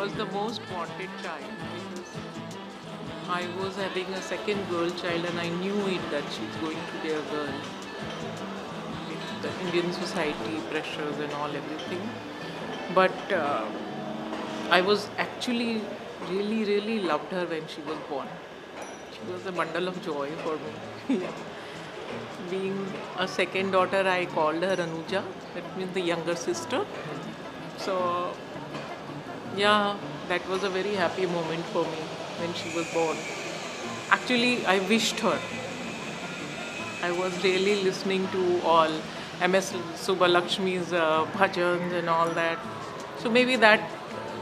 was the most wanted child because I was having a second girl child and I knew it that she's going to be a girl with the Indian society pressures and all everything. But I was actually really loved her when she was born. She was a bundle of joy for me. Yeah. Being a second daughter, I called her Anuja, that means the younger sister. So, yeah, that was a very happy moment for me when she was born. Actually, I wished her. I was really listening to all MS Subbalakshmi's bhajans and all that. So maybe that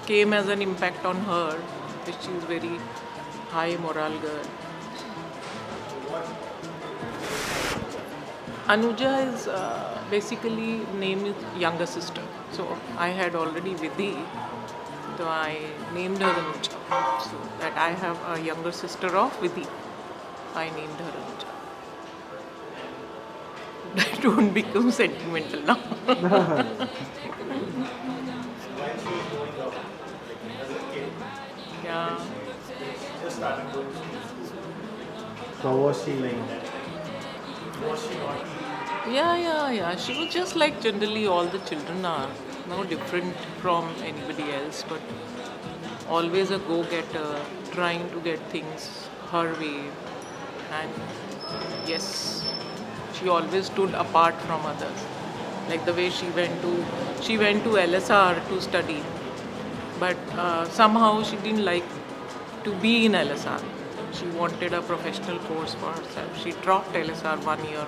came as an impact on her, that she's very high moral girl. Anuja is basically name is younger sister. So I had already Vidhi, so I named her Anuja. So that I have a younger sister of Vidhi. I named her Anuja. Don't become sentimental now. Yeah. So was she like? Yeah. She was just like generally all the children are. No different from anybody else, but always a go getter, trying to get things her way. And yes, she always stood apart from others. Like the way she went to LSR to study, but somehow she didn't like to be in LSR. She wanted a professional course for herself. She dropped LSR 1 year,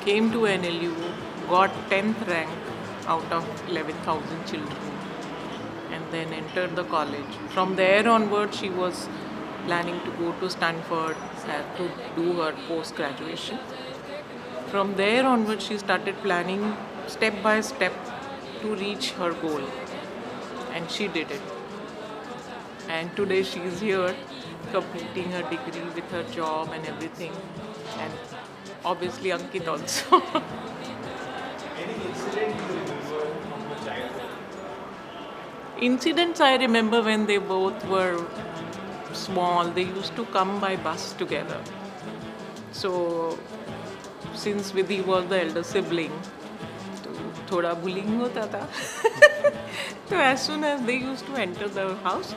came to NLU, got 10th rank out of 11,000 children, and then entered the college. From there onward, she was planning to go to Stanford to do her post graduation. From there onward, she started planning step by step to reach her goal, and she did it. And today she is here completing her degree with her job and everything, and obviously Ankit also. Any incident you remember from your childhood? Incidents I remember when they both were small, they used to come by bus together. So since Vidhi was the elder sibling, तो थोड़ा bullying होता था. So as soon as they used to enter the house,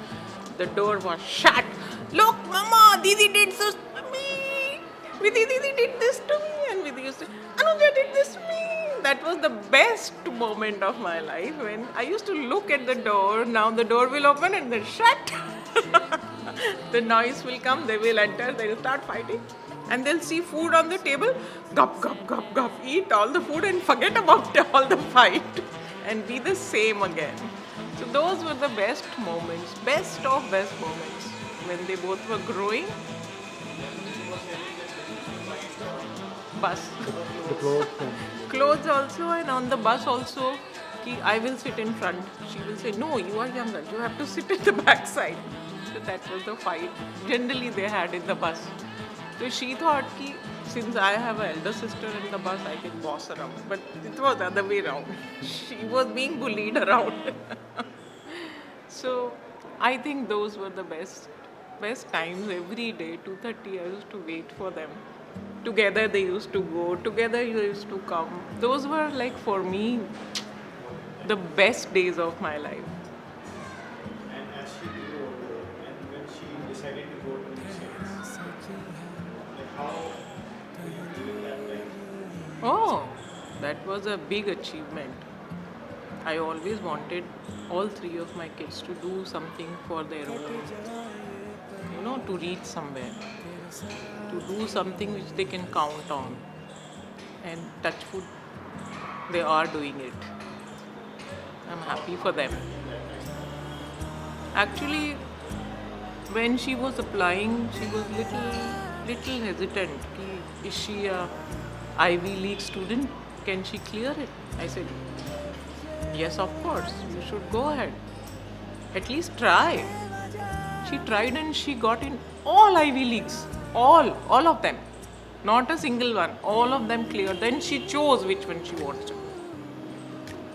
the door was shut. Look, Mama, Didi did this to me. Vidhi Didi did this to me, and Vidhi used to, Anuja did this to me. That was the best moment of my life when I used to look at the door. Now the door will open and then shut. The noise will come, they will enter, they will start fighting. And they'll see food on the table, gup, eat all the food and forget about all the fight and be the same again. So those were the best moments, best of best moments when they both were growing. Bus. The clothes and Clothes also, and on the bus also, I will sit in front. She will say, no, you are younger, you have to sit at the back side. So that was the fight generally they had in the bus. So she thought ki since I have an elder sister in the bus, I can boss around. But it was the other way around. She was being bullied around. So I think those were the best times every day. 2:30 I used to wait for them. Together they used to go, together they used to come. Those were like for me the best days of my life. and as she grew older and when she decided to go to the States, like how do you feel that like Oh, that was a big achievement. I always wanted all three of my kids to do something for their own, to reach somewhere, to do something which they can count on. And touch wood, they are doing it. I'm happy for them. Actually, when she was applying, she was little hesitant. Is she a Ivy League student? Can she clear it? I said, yes, of course. You should go ahead. At least try. She tried and she got in all Ivy Leagues. All of them. Not a single one. All of them cleared. Then she chose which one she wants to.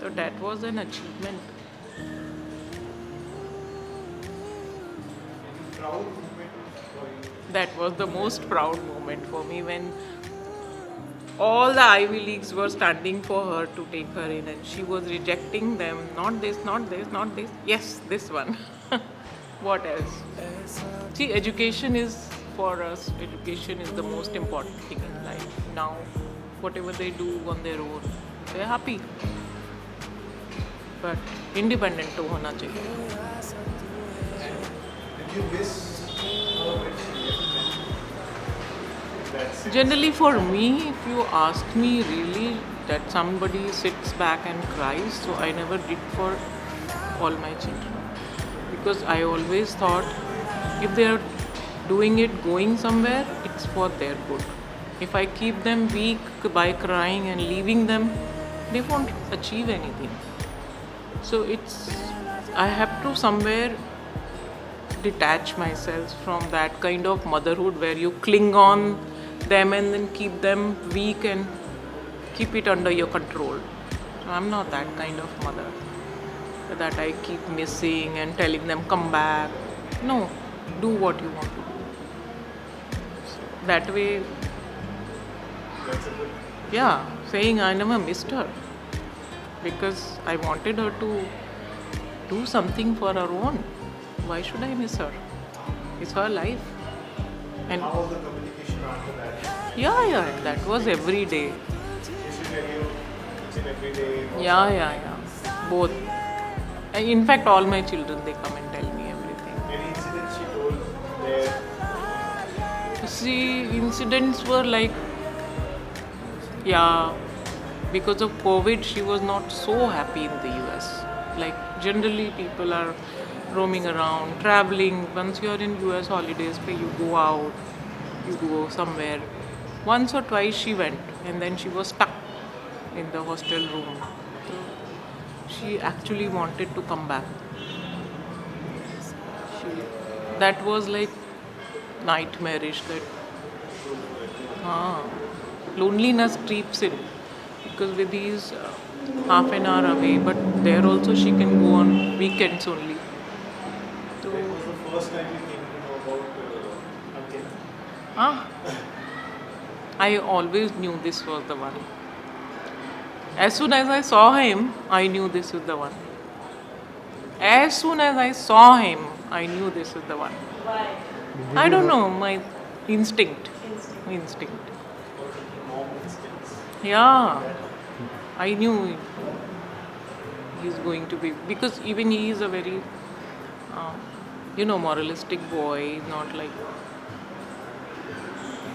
So that was an achievement. proud moment for you? That was the most proud moment for me when all the Ivy Leagues were standing for her to take her in, and she was rejecting them. Not this, not this, not this. Yes, this one. What else? See, education is for us, education is the most important thing in life. Now, whatever they do on their own, they're happy. But independent to hona chahiye. Did you miss her when she left? That's Generally, for me, if you ask me really that somebody sits back and cries, so I never did for all my children. Because I always thought if they are doing it, going somewhere, it's for their good. If I keep them weak by crying and leaving them, they won't achieve anything. So I have to somewhere detach myself from that kind of motherhood where you cling on them and then keep them weak and keep it under your control. So I'm not that kind of mother that I keep missing and telling them come back. No, do what you want to do. So that way, that's a good. yeah, saying I never missed her because I wanted her to do something for her own. Why should I miss her? It's her life. And How was the communication after that? yeah, that was every day. She tell you each and every day. Yeah. Both. And in fact, all my children, they come and tell me everything. Any incident she told there? See, incidents were like, yeah, because of COVID, she was not so happy in the US. Like, generally, people are roaming around, traveling. Once you are in US holidays, you go out, you go somewhere. Once or twice she went, and then she was stuck in the hostel room. So she actually wanted to come back. That was like nightmarish. Loneliness creeps in because with these half an hour away, but there also she can go on weekends only. So, When was the first time you came to know about Ankit? I always knew this was the one. As soon as I saw him, I knew this is the one. As soon as I saw him, I knew this is the one. Why? I don't know, my instinct. Instinct. Mom instincts. Yeah, I knew he's going to be, because even he is a very, moralistic boy. He's not like,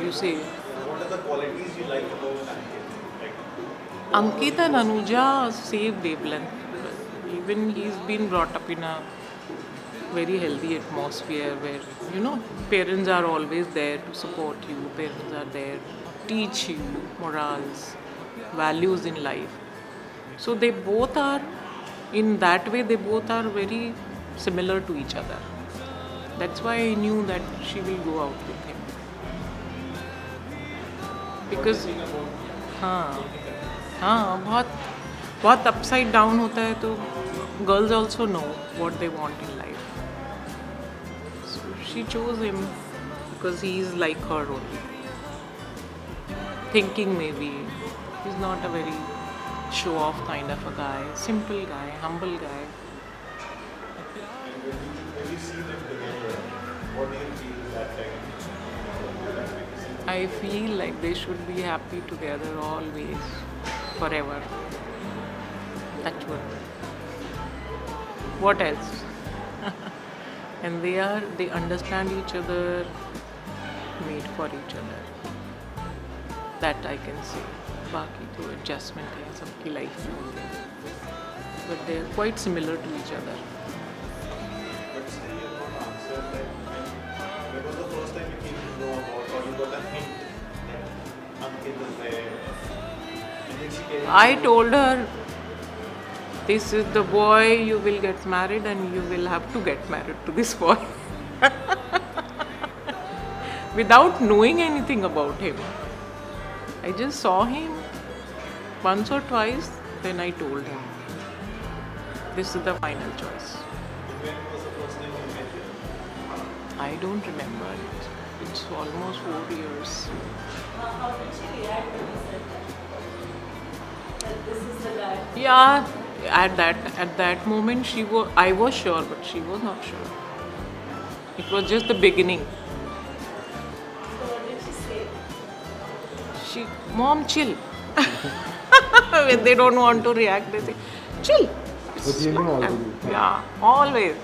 you say, What are the qualities you like about Ankit? Like, Ankit and Anuja save wavelength. Even he's been brought up in a very healthy atmosphere where, parents are always there to support you, parents are there to teach you morals, values in life. So they both are, in that way, they both are very similar to each other. That's why I knew that she will go out with him. Because बहुत बहुत upside down होता है तो girls also know what they want in life so she chose him because he is like her only thinking may be is not a very show off kind of a guy, simple guy, humble guy. when you see them together, what do you feel that time? I feel like they should be happy together always, forever. That's what else? And they understand each other, made for each other. That I can say. बाकी तो adjustment है सबकी life में होते हैं but they are quite similar to each other But still you have not answered that. When was the first time you came to know about, or you got a hint that Ankit was there? And then she came. I told her, this is the boy, you will get married and you will have to get married to this boy. Without knowing anything about him. I just saw him once or twice, then I told him, this is the final choice. When was the first time you met him? I don't remember. It's almost 4 years. How did she react when you said that this is the guy? Yeah, at that moment I was sure, but she was not sure. It was just the beginning. So what did she say? She, Mom, chill. When they don't want to react, they say, chill. But you knew already. Yeah, always.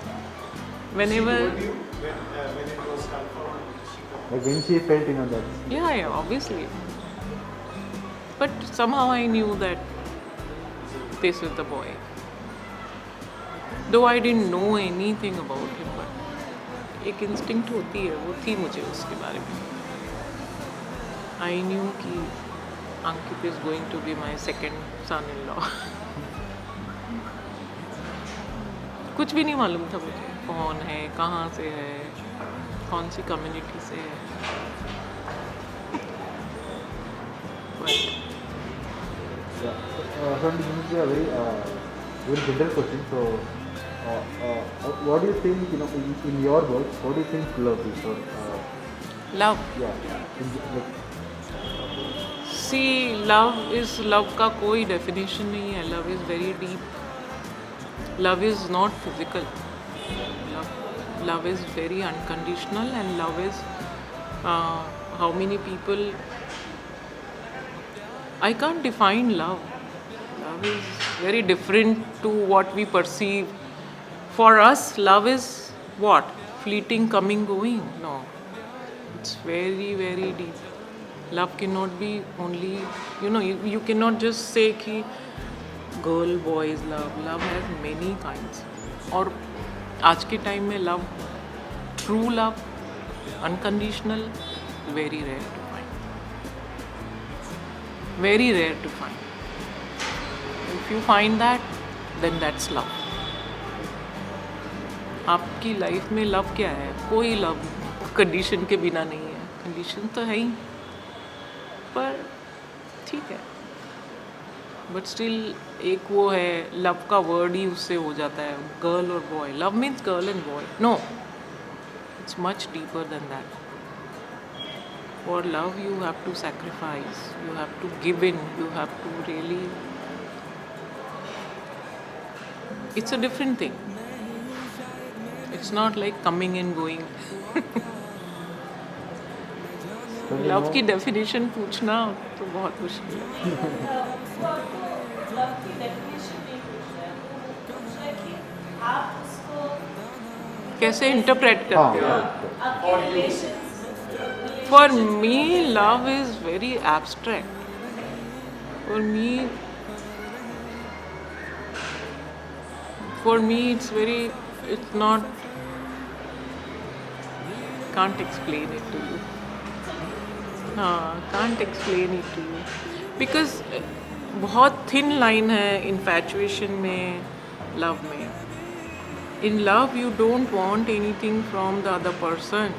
Whenever, Told you when it was confirmed, she told Like when she felt, that. yeah, obviously. But somehow I knew that this was the boy. Though I didn't know anything about him, but एक instinct होती है, वो थी मुझे उसके बारे में. I knew कि Ankit is going to be my second son-in-law. कुछ भी नहीं मालूम था मुझे कौन है, कहाँ से है, कौन सी कम्युनिटी से है. But So this is a very general question. So, what do you think, in your words, what do you think love is? Or, love. like, See, love का कोई definition नहीं है. Love is very deep. Love is not physical. Love is very unconditional, and love is how many people. I can't define love. Love is very different to what we perceive. For us, love is what? Fleeting, coming, going. No. It's very, very deep. Love cannot be only, you cannot just say कि girl, boys love. Love has many kinds. और आज के time में love, true love, unconditional, very rare to find. Very rare to find. If you find that, then that's love. आपकी life में love क्या है? कोई लव कंडीशन के बिना नहीं है. कंडीशन तो है ही, पर ठीक है. बट स्टिल एक वो है, लव का वर्ड ही उससे हो जाता है, गर्ल और boy. Love means girl and boy. No, it's much deeper than that. For love, you have to sacrifice, you have to give in, you have to really. It's a different thing. It's not like coming and going. so you love know- की definition पूछना तो बहुत मुश्किल है. Love की definition नहीं पूछ रहा है, वो पूछ रहा है कि आप उसको कैसे इंटरप्रेट हाँ, करते हो? correct. आपके relation For me, love is very abstract. For me, it's not. Can't explain it to you. Can't explain it to you. Because बहुत thin line है infatuation में, love में. In love, you don't want anything from the other person.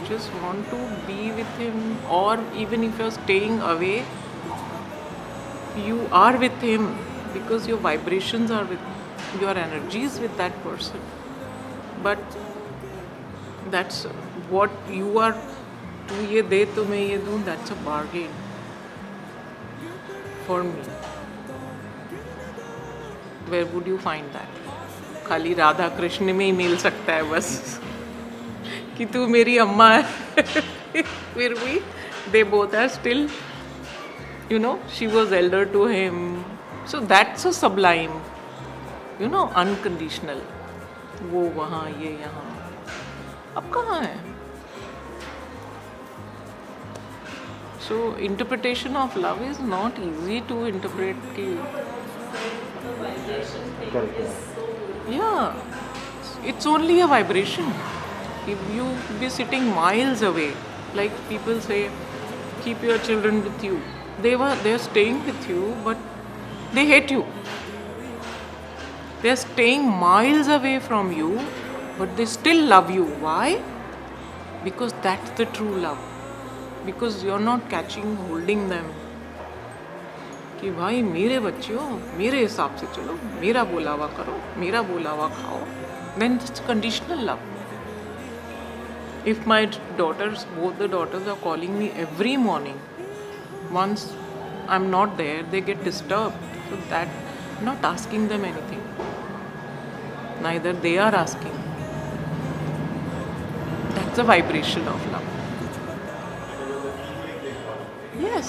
You just want to be with him, or even if you're staying away, you are with him because your vibrations are with your energies with that person. But that's what you are. तू ये दे तो मैं ये दूँ. That's a bargain for me. Where would you find that? खाली राधा कृष्ण में ही मिल सकता है बस कि तू मेरी अम्मा है. फिर भी they both are still, she was elder to him. So that's a sublime, unconditional. वो वहाँ, ये यहाँ. अब कहाँ है? So interpretation of love is not easy to interpret. Correct. Yeah, it's only a vibration. If you be sitting miles away, like people say, keep your children with you. They're staying with you, but they hate you. They're staying miles away from you, but they still love you. Why? Because that's the true love. Because you're not holding them. कि भाई मेरे बच्चों, मेरे हिसाब से चलो, मेरा बोलावा करो, मेरा बोलावा खाओ. Then it's conditional love. If my daughters, both the daughters are calling me every morning, once I'm not there, they get disturbed. So that, I'm not asking them anything. Neither they are asking. That's the vibration of love. Yes.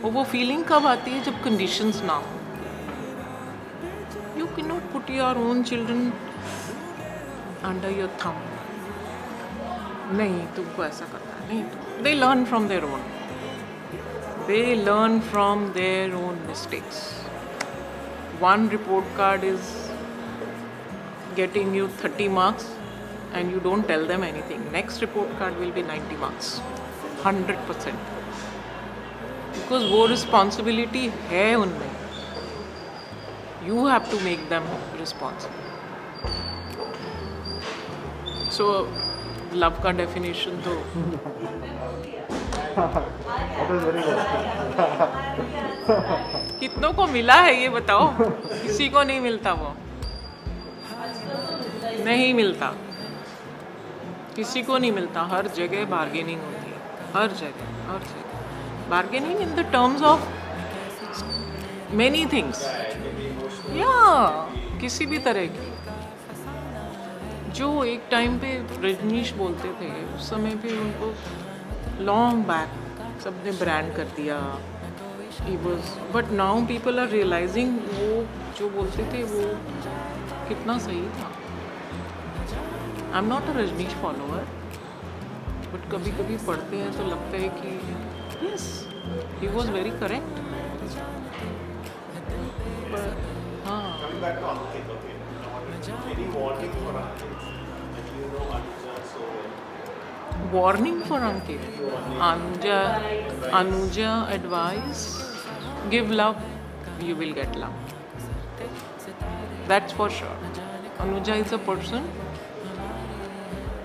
और वो feeling कब आती है जब conditions ना हो. You cannot put your own children under your thumb. नहीं तुमको ऐसा करना है, नहीं. They learn from their own. They learn from their own mistakes. One report card is getting you 30 marks and you don't tell them anything. Next report card will be 90 marks. 100%. Because वो responsibility है उनमें. You have to make them responsible. So, love का definition तो That was very good. कितनों को मिला है ये बताओ. किसी को नहीं मिलता वो. नहीं मिलता. किसी को नहीं मिलता. हर जगह बार्गेनिंग होती है. हर जगह. Bargaining in the terms of many things. किसी भी तरह की. जो एक टाइम पे रजनीश बोलते थे, उस समय पे उनको लॉन्ग बैक सबने ब्रांड कर दिया. But now people are realising वो जो बोलते थे वो कितना सही था. I am not a Rajneesh follower, but कभी कभी पढ़ते हैं तो लगता है कि yes he was very correct. हाँ. Coming back to Ankit, okay. Any warning for Ankit? And you know Anuja so well. Warning for Ankit. Anuja advice, give love, you will get love. That's for sure. Anuja is a person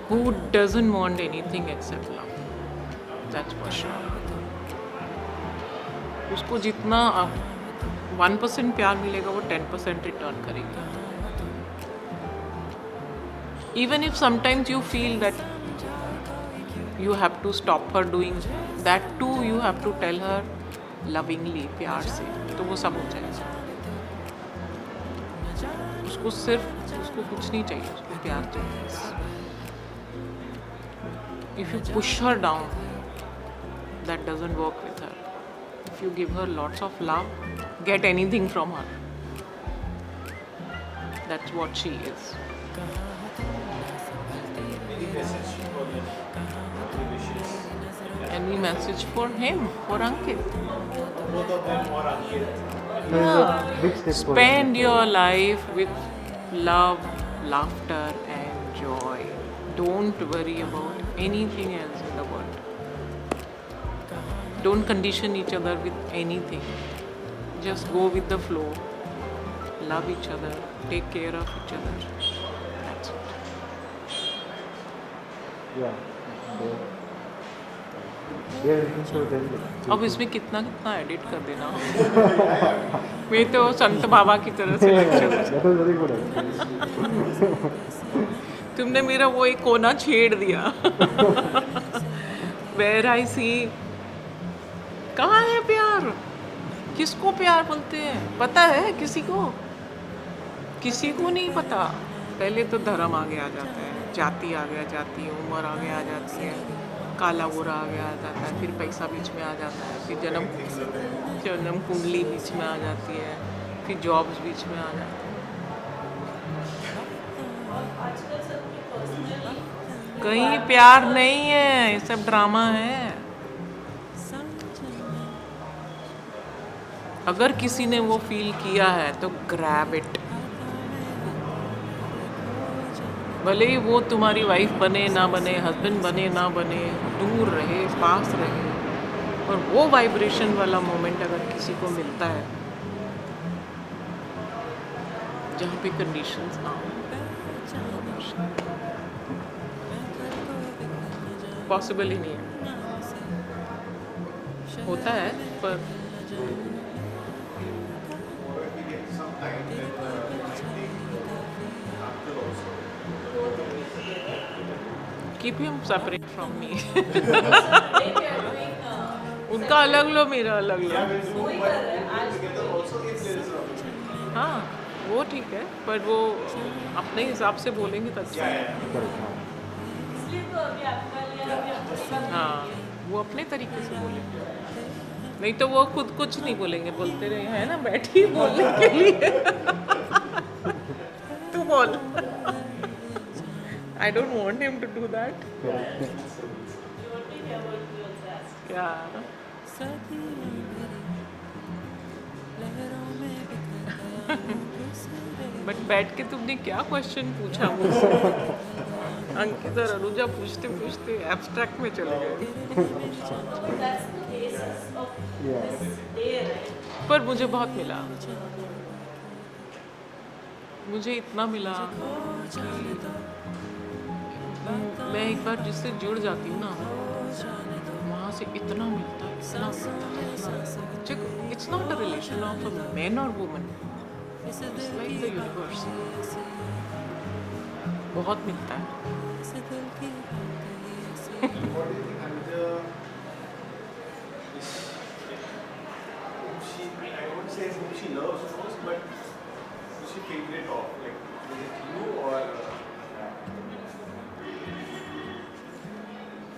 who doesn't want anything except love. That's for sure. उसको जितना 1% प्यार मिलेगा वो 10% return करेगी. Even if sometimes you feel that you have to stop her doing that too, you have to tell her lovingly, प्यार से, तो वो सब हो जाएगा. उसको कुछ नहीं चाहिए, उसको प्यार चाहिए. If you push her down, that doesn't work with her. If you give her lots of love, get anything from her. That's what she is. Any message for them? Any wishes? Any message for him, for Ankit? Both of them or Ankit? So it's a big step for Spend your life with love, laughter, and joy. Don't worry about anything else in the world. Don't condition each other with anything. Just go with the flow. Love each other. Take care of each other. That's it. Yeah. They are looking for them. अब इसमें कितना edit कर देना. मैं तो संत बाबा की तरह से lecture. That was very good actually. तुमने मेरा वो एक कोना छेड़ दिया. Where I see, कहाँ है प्यार? किसको प्यार बोलते हैं? पता है किसी को? किसी को नहीं पता. पहले तो धर्म आगे आ जाता है, जाति आगे आ जाती है, उम्र आगे आ जाती है, काला बुरा आगे आ जाता है, फिर पैसा बीच में आ जाता है, फिर जन्म कुंडली बीच में आ जाती है, फिर जॉब्स बीच में आ जाती है. आजकल सबकी पर्सनली कहीं प्यार नहीं है, ये सब ड्रामा है. अगर किसी ने वो फील किया है तो ग्रैब इट. भले ही वो तुम्हारी वाइफ बने ना बने, हस्बैंड बने ना बने, दूर रहे पास रहे, और वो वाइब्रेशन वाला मोमेंट अगर किसी को मिलता है जहाँ पे कंडीशंस ना हो, पॉसिबल ही नहीं है. होता है पर Or if we get some time, then we might take Ankit also. keep him separate from me. Today we are doing उनका अलग लो, मेरा अलग लो. वही कर रहे हैं आज together also if there is a हाँ, वो ठीक है, पर वो अपने हिसाब से बोलेंगे तो अच्छा है. करेक्ट हाँ इसलिए तो अभी आपका लिया अभी आपको सब हाँ, वो अपने तरीके से बोलेंगे. नहीं तो वो खुद कुछ नहीं बोलेंगे, बोलते रहे है ना, बैठी बोलने के लिए. तू बोल. I don't want him to do that. Yeah. But बैठ के तुमने क्या क्वेश्चन पूछा मुझसे? अंकित और अनुजा पूछते पूछते एब्स्ट्रैक्ट में चले गए. that's the basis of this day, right? पर मुझे बहुत मिला. मुझे इतना मिला कि मैं एक बार जिससे जुड़ जाती हूँ ना, वहाँ से इतना मिलता है, इतना मिलता है. It's not a relation of a man और woman, it's like the universe. बहुत मिलता है. what do you think Anuja is whom she, I won't say whom she loves most, but who's she favorite of? Like is it you or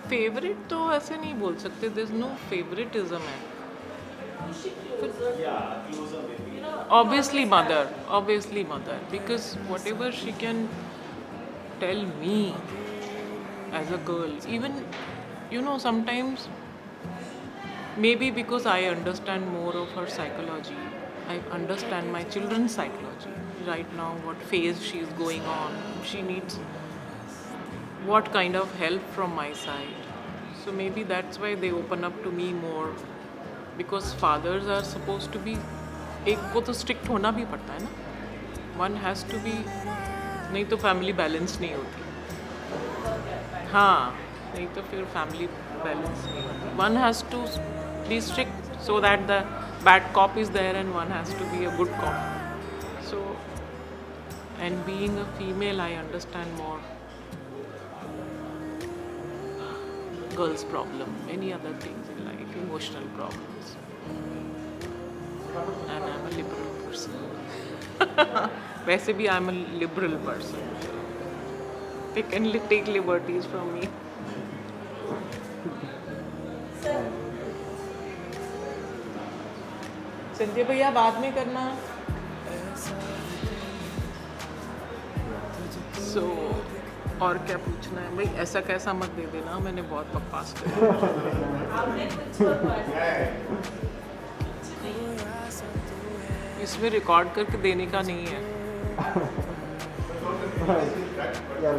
favourite तो ऐसे नहीं बोल सकते. There is no favouritism है. yeah, closer maybe. Obviously mother, because whatever she can tell me as a girl, even sometimes maybe because I understand more of her psychology, I understand my children's psychology right now, what phase she is going on, she needs what kind of help from my side. So maybe that's why they open up to me more, because fathers are supposed to be, एक को तो strict होना भी पड़ता है ना. One has to B, नहीं तो फैमिली बैलेंस नहीं होती. हाँ, नहीं तो फिर फैमिली बैलेंस नहीं होती. One has to be strict so that the bad cop is there and one has to be a good cop. So, and being a female, I understand more girls' problem, many other things in life, emotional problems. And I'm a liberal person. वैसे भी I'm a liberal person. They can take liberties from me. Sanjay भैया बाद में करना. So, और क्या पूछना है भाई? ऐसा कैसा मत दे देना, मैंने बहुत बकवास करी. आपने कुछ करवाया इसमें रिकॉर्ड करके देने का नहीं है. yeah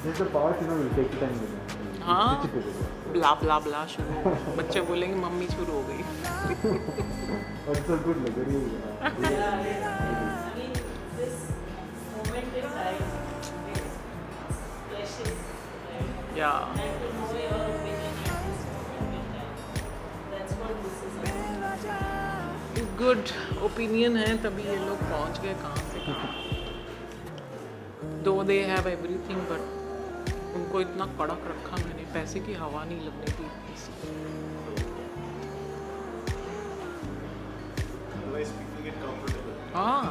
this is the part we'll take time with them. हाँ. Stitch it together. ब्ला ब्ला ब्ला शुरू. बच्चे बोलेंगे मम्मी शुरू हो गई. But it's a good like very I mean, this moment in time is precious, right? Yeah. And to know your opinion at this moment in time, that's what this is about. Good opinion है, तभी ये लोग पहुंच गए कहाँ से कहाँ. दो दे हैव एवरीथिंग, बट उनको इतना कड़क रखा मैंने, पैसे की हवा नहीं लगने दी. Otherwise people get comfortable. हाँ,